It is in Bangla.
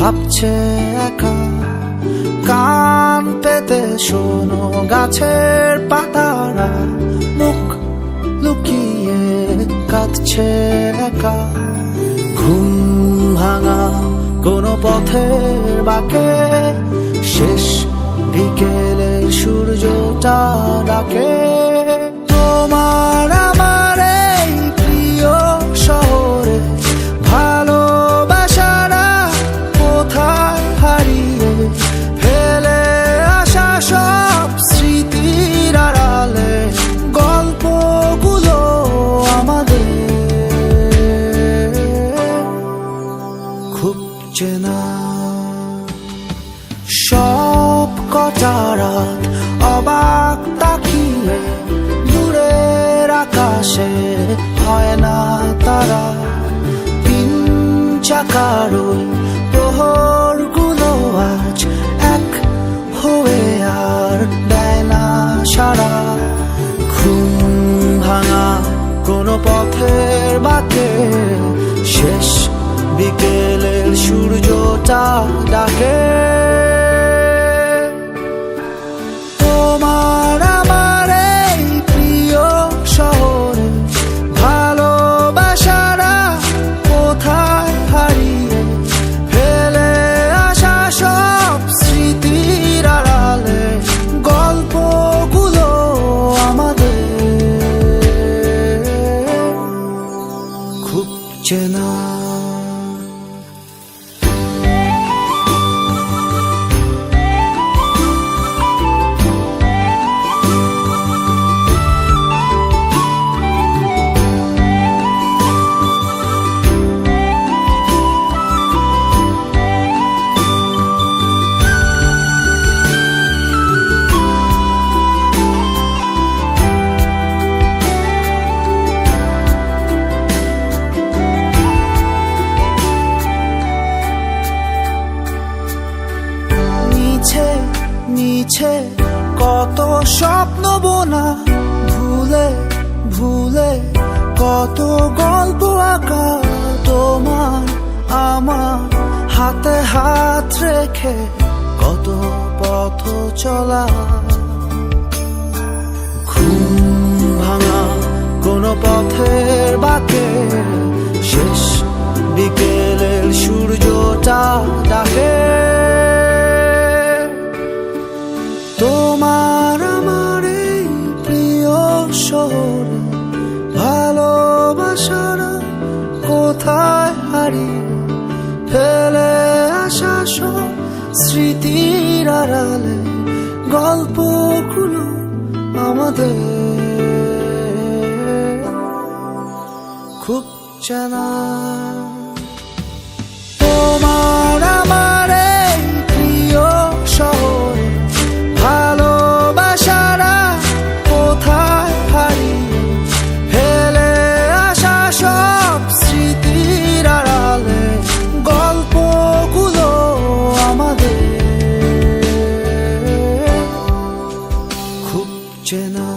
ভাবছে একা, কান পেতে শোনো গাছের পাতারা মুখ লুকিয়ে কাঁদছে একা। ঘুম ভাঙা কোনো পথের বাঁকে শেষ বিকেলে সূর্যটা ডাকে। তোমার আমার এই প্রিয় শহরে ভালোবাসারা কোথায় হারিয়ে ফেলে আসা সব স্মৃতির আড়ালে গল্পগুলো আমাদের খুব চেনা। সব কটারা অবাক তাকিয়ে দূরের আকাশে হয় না তারা। তিন চাকার ওই প্রহরগুলো আজ এক হয়ে আর দেয় না সারা। ঘুম ভাঙা কোনো পথের বাঁকে শেষ বিকেলের সূর্যটা ডাকে। তোমার আমার এই প্রিয় শহরে ভালোবাসারা কোথায় হারিয়ে ফেলে আসা সব স্মৃতির আড়ালে গল্পগুলো আমাদের খুব চেনা। নিচে কত স্বপ্ন বোনা, ভুলে ভুলে কত গল্প আঁকা। তোমার আমার হাতে হাত রেখে কত পথ চলা। ঘুম ভাঙা কোনো পথের বাঁকে শেষ বিকেলের সূর্যটা ডাকে। তোমার আমার এই প্রিয় শহরে ভালোবাসারা কোথায় হারিয়ে ফেলে আসা সব স্মৃতির আড়ালে গল্পগুলো আমাদের খুব চেনা। তোমার আমার এই প্রিয় শহরে ভালোবাসারা কোথায় হারিয়ে ফেলে আসা সব স্মৃতির আড়ালে গল্পগুলো আমাদের খুব চেনা।